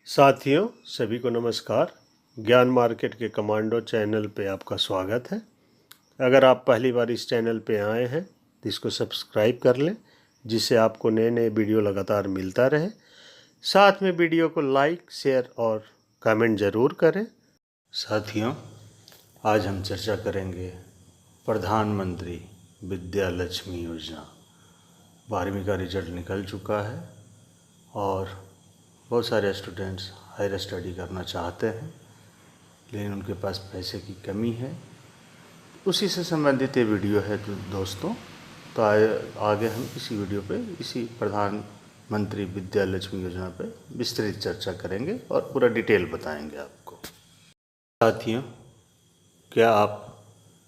साथियों सभी को नमस्कार। ज्ञान मार्केट के कमांडो चैनल पे आपका स्वागत है। अगर आप पहली बार इस चैनल पे आए हैं तो इसको सब्सक्राइब कर लें, जिससे आपको नए नए वीडियो लगातार मिलता रहे। साथ में वीडियो को लाइक, शेयर और कमेंट ज़रूर करें। साथियों, आज हम चर्चा करेंगे प्रधानमंत्री विद्या लक्ष्मी योजना। 12वीं का रिजल्ट निकल चुका है और बहुत सारे स्टूडेंट्स हायर स्टडी करना चाहते हैं, लेकिन उनके पास पैसे की कमी है। उसी से संबंधित ये वीडियो है दोस्तों। तो आगे हम इसी वीडियो पे इसी प्रधानमंत्री विद्या लक्ष्मी योजना पे विस्तृत चर्चा करेंगे और पूरा डिटेल बताएंगे आपको। साथियों, क्या आप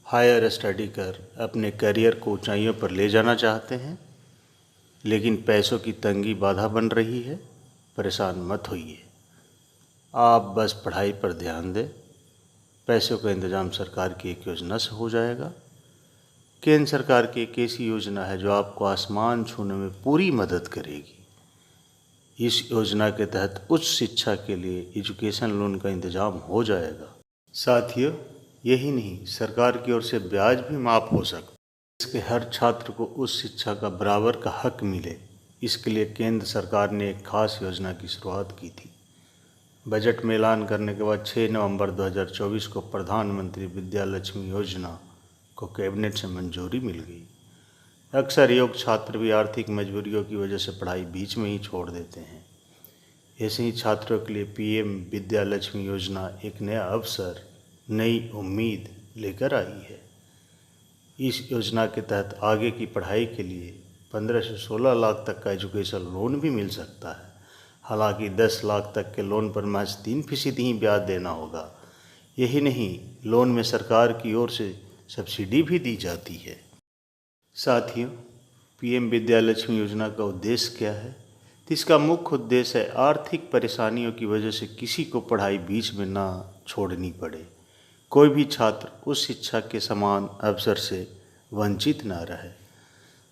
हायर स्टडी कर अपने करियर को ऊंचाइयों पर ले जाना चाहते हैं, लेकिन पैसों की तंगी बाधा बन रही है? परेशान मत होइए, आप बस पढ़ाई पर ध्यान दें। पैसों का इंतज़ाम सरकार की एक योजना से हो जाएगा। केंद्र सरकार की एक ऐसी योजना है जो आपको आसमान छूने में पूरी मदद करेगी। इस योजना के तहत उच्च शिक्षा के लिए एजुकेशन लोन का इंतज़ाम हो जाएगा। साथियों, यही नहीं, सरकार की ओर से ब्याज भी माफ़ हो सकता है। इसके हर छात्र को उच्च शिक्षा का बराबर का हक मिले, इसके लिए केंद्र सरकार ने एक खास योजना की शुरुआत की थी। बजट में ऐलान करने के बाद 6 नवंबर 2024 को प्रधानमंत्री विद्या लक्ष्मी योजना को कैबिनेट से मंजूरी मिल गई। अक्सर योग्य छात्र भी आर्थिक मजबूरियों की वजह से पढ़ाई बीच में ही छोड़ देते हैं। ऐसे ही छात्रों के लिए पीएम विद्या लक्ष्मी योजना एक नया अवसर, नई उम्मीद लेकर आई है। इस योजना के तहत आगे की पढ़ाई के लिए 15 से 16 लाख तक का एजुकेशन लोन भी मिल सकता है। हालांकि 10 लाख तक के लोन पर महज 3% ही ब्याज देना होगा। यही नहीं, लोन में सरकार की ओर से सब्सिडी भी दी जाती है। साथियों, पीएम विद्या लक्ष्मी योजना का उद्देश्य क्या है? तो इसका मुख्य उद्देश्य है आर्थिक परेशानियों की वजह से किसी को पढ़ाई बीच में ना छोड़नी पड़े, कोई भी छात्र उस शिक्षा के समान अवसर से वंचित ना रहे।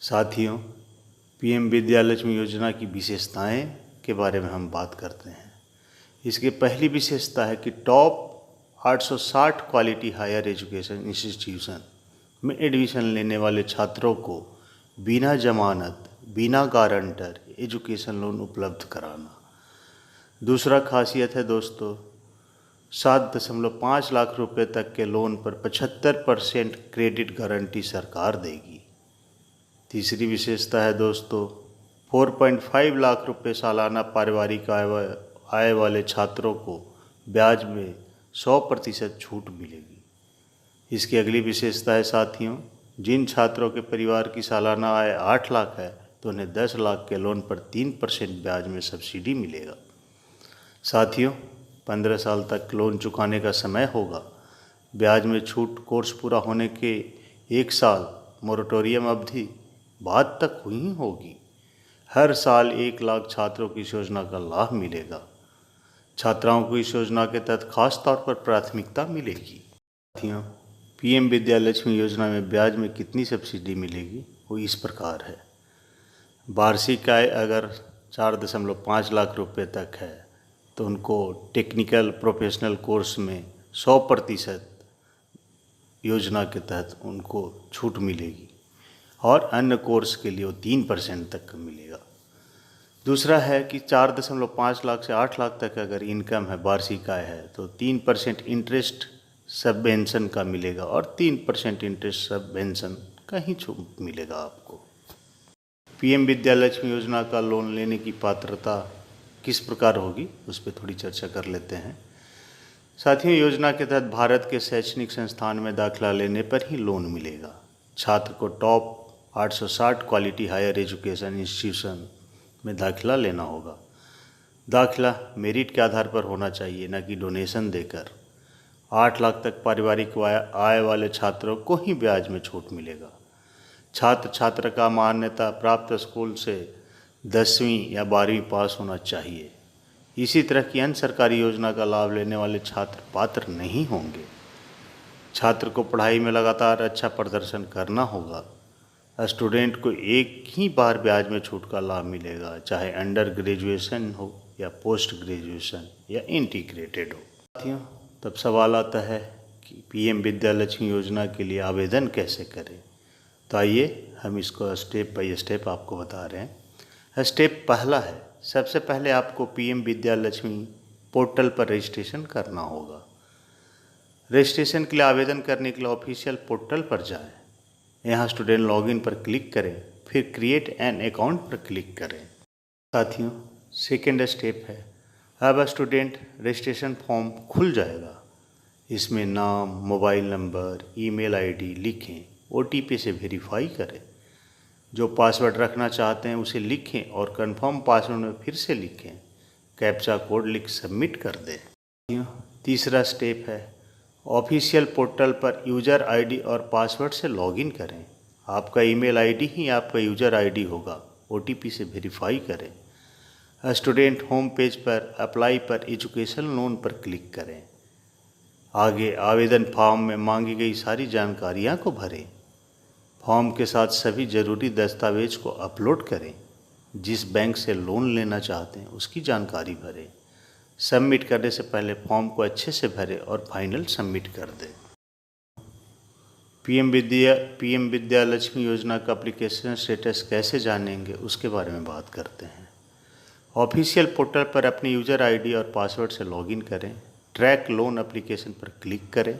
साथियों, पीएम विद्या लक्ष्मी योजना की विशेषताएं के बारे में हम बात करते हैं। इसकी पहली विशेषता है कि top 860 quality higher education institution में एडमिशन लेने वाले छात्रों को बिना जमानत, बिना गारंटर एजुकेशन लोन उपलब्ध कराना। दूसरा खासियत है दोस्तों, 7.5 लाख रुपए तक के लोन पर 75% क्रेडिट गारंटी सरकार देगी। तीसरी विशेषता है दोस्तों, 4.5 लाख रुपए सालाना पारिवारिक आय वाले छात्रों को ब्याज में 100% छूट मिलेगी। इसकी अगली विशेषता है साथियों, जिन छात्रों के परिवार की सालाना आय 8 लाख है तो उन्हें 10 लाख के लोन पर 3% ब्याज में सब्सिडी मिलेगा। साथियों, 15 साल तक लोन चुकाने का समय होगा। ब्याज में छूट कोर्स पूरा होने के 1 साल मोरेटोरियम अवधि बाद तक हुई होगी। हर साल 1 लाख छात्रों को इस योजना का लाभ मिलेगा। छात्राओं को इस योजना के तहत खास तौर पर प्राथमिकता मिलेगी। साथियों, पीएम विद्या लक्ष्मी योजना में ब्याज में कितनी सब्सिडी मिलेगी वो इस प्रकार है। वार्षिक आय अगर 4.5 लाख रुपए तक है तो उनको टेक्निकल प्रोफेशनल कोर्स में 100% योजना के तहत उनको छूट मिलेगी और अन्य कोर्स के लिए वो 3% तक मिलेगा। दूसरा है कि 4.5 लाख से 8 लाख तक अगर इनकम है, वार्षिक आय है, तो 3% इंटरेस्ट सबवेंशन का मिलेगा और 3% इंटरेस्ट सबवेंशन का ही छूट मिलेगा आपको। पीएम विद्या लक्ष्मी योजना का लोन लेने की पात्रता किस प्रकार होगी उस पर थोड़ी चर्चा कर लेते हैं। साथियों, योजना के तहत भारत के शैक्षणिक संस्थान में दाखिला लेने पर ही लोन मिलेगा। छात्र को top 860 quality higher education institution में दाखिला लेना होगा। दाखिला मेरिट के आधार पर होना चाहिए, न कि डोनेशन देकर। 8 लाख तक पारिवारिक आय वाले छात्रों को ही ब्याज में छूट मिलेगा। छात्र का मान्यता प्राप्त स्कूल से 10वीं या 12वीं पास होना चाहिए। इसी तरह की अन्य सरकारी योजना का लाभ लेने वाले छात्र पात्र नहीं होंगे। छात्र को पढ़ाई में लगातार अच्छा प्रदर्शन करना होगा। स्टूडेंट को एक ही बार ब्याज में छूट का लाभ मिलेगा, चाहे अंडर ग्रेजुएशन हो या पोस्ट ग्रेजुएशन या इंटीग्रेटेड हो। साथियों, तब सवाल आता है कि पीएम विद्यालक्ष्मी योजना के लिए आवेदन कैसे करें। तो आइए हम इसको स्टेप बाय स्टेप आपको बता रहे हैं। स्टेप पहला है, सबसे पहले आपको पीएम विद्यालक्ष्मी पोर्टल पर रजिस्ट्रेशन करना होगा। रजिस्ट्रेशन के लिए आवेदन करने के लिए ऑफिशियल पोर्टल पर जाएं। यहाँ स्टूडेंट लॉगिन पर क्लिक करें, फिर क्रिएट एन अकाउंट पर क्लिक करें। साथियों, सेकेंड स्टेप है, अब स्टूडेंट रजिस्ट्रेशन फॉर्म खुल जाएगा। इसमें नाम, मोबाइल नंबर, ईमेल आईडी लिखें, ओटीपी से वेरीफाई करें, जो पासवर्ड रखना चाहते हैं उसे लिखें और कंफर्म पासवर्ड में फिर से लिखें, कैप्चा कोड लिख सबमिट कर दें। तीसरा स्टेप है, ऑफिशियल पोर्टल पर यूज़र आईडी और पासवर्ड से लॉगिन करें। आपका ईमेल आईडी ही आपका यूज़र आईडी होगा, ओटीपी से वेरीफाई करें। स्टूडेंट होम पेज पर अप्लाई पर एजुकेशन लोन पर क्लिक करें। आगे आवेदन फॉर्म में मांगी गई सारी जानकारियां को भरें। फॉर्म के साथ सभी ज़रूरी दस्तावेज को अपलोड करें। जिस बैंक से लोन लेना चाहते हैं उसकी जानकारी भरें। सबमिट करने से पहले फॉर्म को अच्छे से भरें और फाइनल सबमिट कर दें। पीएम विद्यालक्ष्मी योजना का एप्लीकेशन स्टेटस कैसे जानेंगे उसके बारे में बात करते हैं। ऑफिशियल पोर्टल पर अपनी यूज़र आईडी और पासवर्ड से लॉगिन करें। ट्रैक लोन एप्लीकेशन पर क्लिक करें।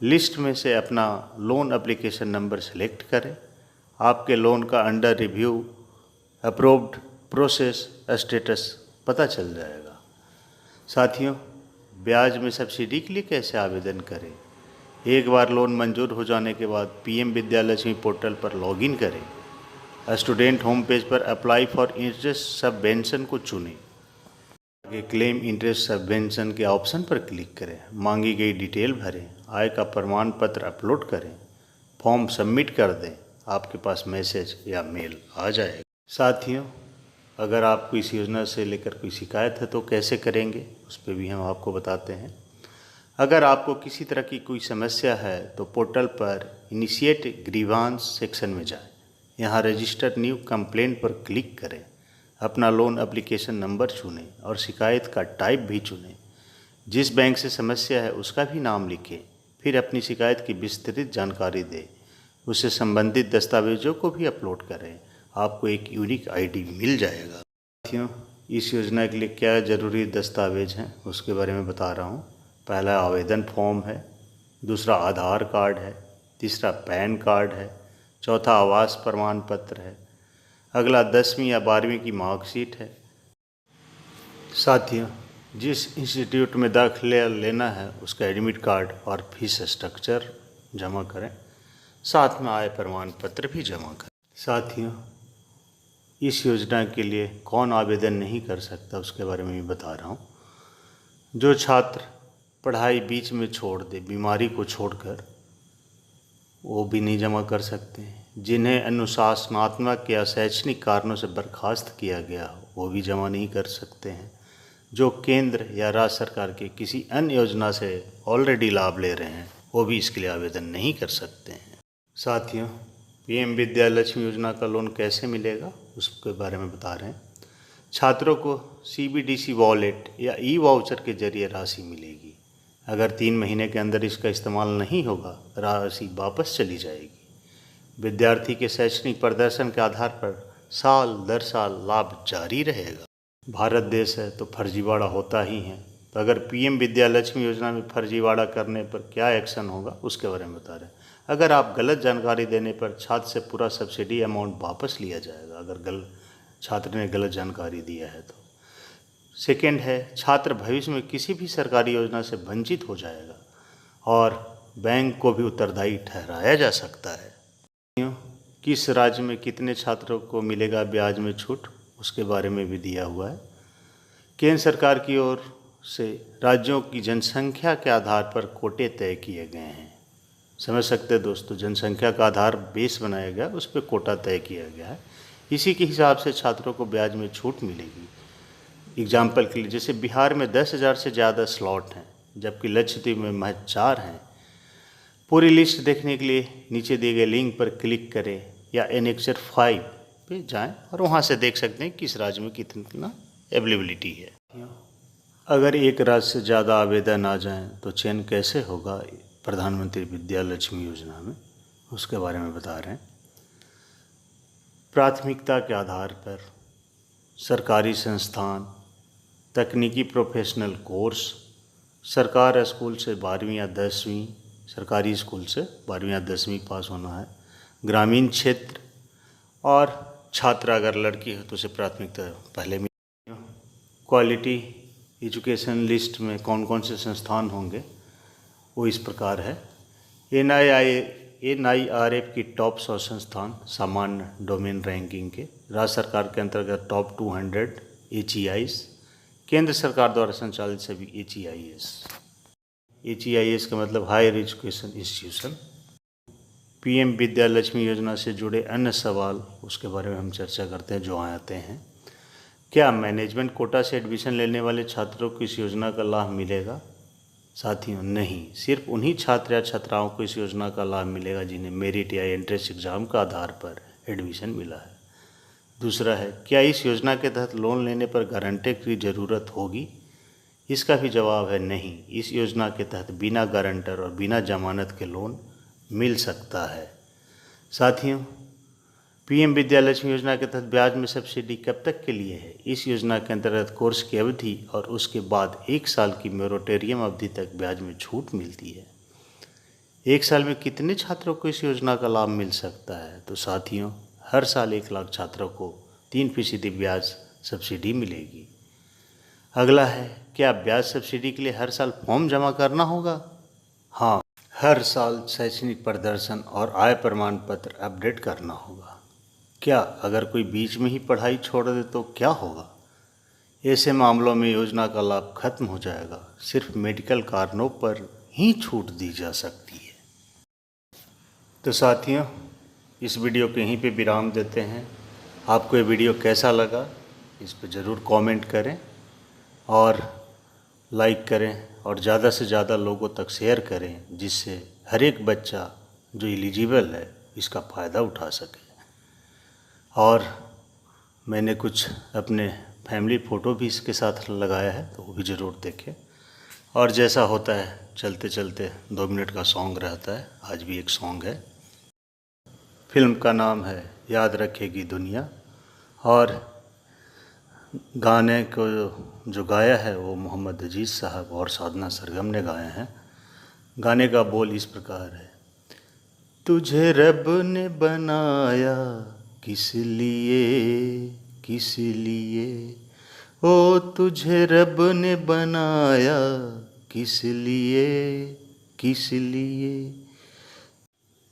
लिस्ट में से अपना लोन एप्लीकेशन नंबर सेलेक्ट करें। आपके लोन का under review, approved, process status पता चल जाएगा। साथियों, ब्याज में सब्सिडी के लिए कैसे आवेदन करें। एक बार लोन मंजूर हो जाने के बाद पीएम विद्यालक्ष्मी पोर्टल पर लॉगिन करें। स्टूडेंट होम पेज पर अप्लाई फॉर इंटरेस्ट सबवेंशन को चुनें। आगे क्लेम इंटरेस्ट सबवेंशन के ऑप्शन पर क्लिक करें। मांगी गई डिटेल भरें। आय का प्रमाण पत्र अपलोड करें। फॉर्म सबमिट कर दें। आपके पास मैसेज या मेल आ जाएगा। साथियों, अगर आपको इस योजना से लेकर कोई शिकायत है तो कैसे करेंगे उस पर भी हम आपको बताते हैं। अगर आपको किसी तरह की कोई समस्या है तो पोर्टल पर इनिशिएट ग्रीवांस सेक्शन में जाएं। यहाँ रजिस्टर न्यू कंप्लेंट पर क्लिक करें। अपना लोन एप्लीकेशन नंबर चुनें और शिकायत का टाइप भी चुनें। जिस बैंक से समस्या है उसका भी नाम लिखें। फिर अपनी शिकायत की विस्तृत जानकारी दें। उससे संबंधित दस्तावेजों को भी अपलोड करें। आपको एक यूनिक आईडी मिल जाएगा। साथियों, इस योजना के लिए क्या ज़रूरी दस्तावेज हैं उसके बारे में बता रहा हूँ। पहला आवेदन फॉर्म है, दूसरा आधार कार्ड है, तीसरा पैन कार्ड है, चौथा आवास प्रमाण पत्र है, अगला 10वीं या 12वीं की मार्कशीट है। साथियों, जिस इंस्टीट्यूट में दाखिला लेना है उसका एडमिट कार्ड और फीस स्ट्रक्चर जमा करें। साथ में आय प्रमाण पत्र भी जमा करें। साथियों, इस योजना के लिए कौन आवेदन नहीं कर सकता उसके बारे में भी बता रहा हूँ। जो छात्र पढ़ाई बीच में छोड़ दे, बीमारी को छोड़कर, वो भी नहीं जमा कर सकते हैं। जिन्हें अनुशासनात्मक या शैक्षणिक कारणों से बर्खास्त किया गया हो वो भी जमा नहीं कर सकते हैं। जो केंद्र या राज्य सरकार के किसी अन्य योजना से ऑलरेडी लाभ ले रहे हैं वो भी इसके लिए आवेदन नहीं कर सकते हैं। साथियों, पीएम विद्यालक्ष्मी योजना का लोन कैसे मिलेगा उसके बारे में बता रहे हैं। छात्रों को सीबीडीसी वॉलेट या ई वाउचर के जरिए राशि मिलेगी। अगर 3 महीने के अंदर इसका इस्तेमाल नहीं होगा, राशि वापस चली जाएगी। विद्यार्थी के शैक्षणिक प्रदर्शन के आधार पर साल दर साल लाभ जारी रहेगा। भारत देश है तो फर्जीवाड़ा होता ही है। तो अगर पीएम विद्यालक्ष्मी योजना में फर्जीवाड़ा करने पर क्या एक्शन होगा उसके बारे में बता रहे हैं। अगर आप गलत जानकारी देने पर छात्र से पूरा सब्सिडी अमाउंट वापस लिया जाएगा, अगर छात्र ने गलत जानकारी दिया है तो। सेकेंड है, छात्र भविष्य में किसी भी सरकारी योजना से वंचित हो जाएगा और बैंक को भी उत्तरदायी ठहराया जा सकता है। किस राज्य में कितने छात्रों को मिलेगा ब्याज में छूट उसके बारे में भी दिया हुआ है। केंद्र सरकार की ओर से राज्यों की जनसंख्या के आधार पर कोटे तय किए गए हैं। समझ सकते हैं दोस्तों, जनसंख्या का आधार बेस बनाया गया, उस पर कोटा तय किया गया है। इसी के हिसाब से छात्रों को ब्याज में छूट मिलेगी। एग्जाम्पल के लिए जैसे बिहार में 10,000 से ज़्यादा स्लॉट हैं, जबकि लक्षद्वीप में महज 4 हैं। पूरी लिस्ट देखने के लिए नीचे दिए गए लिंक पर क्लिक करें या एनेक्चर 5 पे जाएं और वहां से देख सकते हैं किस राज्य में कितना अवेलेबिलिटी है। अगर एक राज्य से ज़्यादा आवेदन आ जाएं तो चयन कैसे होगा प्रधानमंत्री विद्या लक्ष्मी योजना में, उसके बारे में बता रहे हैं। प्राथमिकता के आधार पर सरकारी संस्थान, तकनीकी प्रोफेशनल कोर्स, सरकार स्कूल से 12वीं या 10वीं, सरकारी स्कूल से 12वीं या 10वीं पास होना है, ग्रामीण क्षेत्र, और छात्र अगर लड़की है तो उसे प्राथमिकता पहले मिलेगी। क्वालिटी एजुकेशन लिस्ट में कौन कौन से संस्थान होंगे वो इस प्रकार है। NIRF की टॉप 100 संस्थान सामान्य डोमेन रैंकिंग के, राज्य सरकार के अंतर्गत टॉप 200 HEIs, केंद्र सरकार द्वारा संचालित सभी HEIS का मतलब higher education institution. PM Vidya Lakshmi योजना से जुड़े अन्य सवाल, उसके बारे में हम चर्चा करते हैं जो आते हैं। क्या मैनेजमेंट कोटा से एडमिशन लेने वाले छात्रों को इस योजना का लाभ मिलेगा? साथियों, नहीं, सिर्फ उन्हीं छात्र या छात्राओं को इस योजना का लाभ मिलेगा जिन्हें मेरिट या एंट्रेंस एग्जाम का आधार पर एडमिशन मिला है। दूसरा है, क्या इस योजना के तहत लोन लेने पर गारंटर की ज़रूरत होगी? इसका भी जवाब है नहीं। इस योजना के तहत बिना गारंटर और बिना जमानत के लोन मिल सकता है। साथियों, PM विद्या लक्ष्मी योजना के तहत ब्याज में सब्सिडी कब तक के लिए है? इस योजना के अंतर्गत कोर्स की अवधि और उसके बाद 1 साल की मोरेटोरियम अवधि तक ब्याज में छूट मिलती है। 1 साल में कितने छात्रों को इस योजना का लाभ मिल सकता है? तो साथियों, हर साल 1 लाख छात्रों को 3% ब्याज सब्सिडी मिलेगी। अगला है, क्या ब्याज सब्सिडी के लिए हर साल फॉर्म जमा करना होगा? हाँ, हर साल शैक्षणिक प्रदर्शन और आय प्रमाण पत्र अपडेट करना होगा। क्या अगर कोई बीच में ही पढ़ाई छोड़ दे तो क्या होगा? ऐसे मामलों में योजना का लाभ खत्म हो जाएगा। सिर्फ मेडिकल कारणों पर ही छूट दी जा सकती है। तो साथियों, इस वीडियो को यहीं पे विराम देते हैं। आपको ये वीडियो कैसा लगा इस पर ज़रूर कमेंट करें और लाइक करें और ज़्यादा से ज़्यादा लोगों तक शेयर करें, जिससे हर एक बच्चा जो एलिजिबल है इसका फ़ायदा उठा सके। और मैंने कुछ अपने फैमिली फ़ोटो भी इसके साथ लगाया है, तो वो भी ज़रूर देखें। और जैसा होता है चलते चलते 2 मिनट का सॉन्ग रहता है, आज भी एक सॉन्ग है। फिल्म का नाम है याद रखेगी दुनिया, और गाने को जो गाया है वो मोहम्मद अजीज़ साहब और साधना सरगम ने गाए हैं। गाने का बोल इस प्रकार है। तुझे रब ने बनाया किस लिए, किस लिए, ओ तुझे रब ने बनाया किस लिए, किस लिए,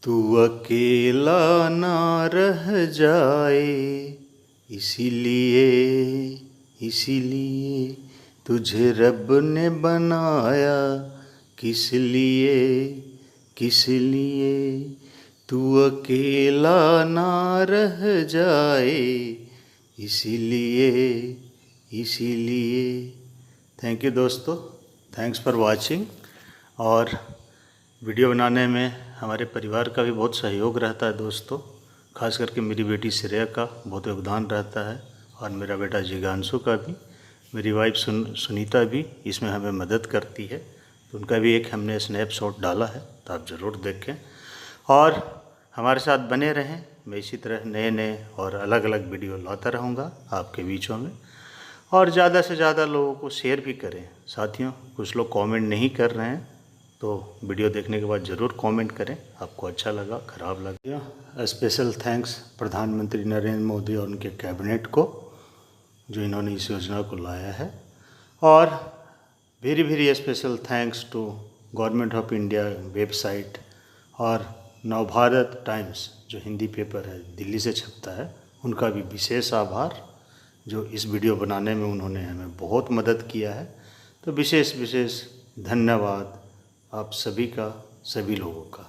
तू अकेला ना रह जाए इसीलिए, इसीलिए, तुझे रब ने बनाया किस लिए, किस लिए, तू अकेला ना रह जाए इसीलिए, इसीलिए। थैंक यू दोस्तों, थैंक्स फॉर वाचिंग। और वीडियो बनाने में हमारे परिवार का भी बहुत सहयोग रहता है दोस्तों, खास करके मेरी बेटी श्रेया का बहुत योगदान रहता है, और मेरा बेटा जिगांशु का भी, मेरी वाइफ सुनीता भी इसमें हमें मदद करती है। तो उनका भी एक हमने स्नैपशॉट डाला है, तो आप ज़रूर देखें और हमारे साथ बने रहें। मैं इसी तरह नए नए और अलग अलग वीडियो लाता रहूँगा आपके बीचों में, और ज़्यादा से ज़्यादा लोगों को शेयर भी करें। साथियों, कुछ लोग कमेंट नहीं कर रहे हैं, तो वीडियो देखने के बाद ज़रूर कमेंट करें, आपको अच्छा लगा, ख़राब लगा। स्पेशल थैंक्स प्रधानमंत्री नरेंद्र मोदी और उनके कैबिनेट को, जो इन्होंने इस योजना को लाया है। और very very special thanks to government of India website और नवभारत टाइम्स, जो हिंदी पेपर है, दिल्ली से छपता है, उनका भी विशेष आभार, जो इस वीडियो बनाने में उन्होंने हमें बहुत मदद किया है। तो विशेष विशेष धन्यवाद आप सभी का, सभी लोगों का।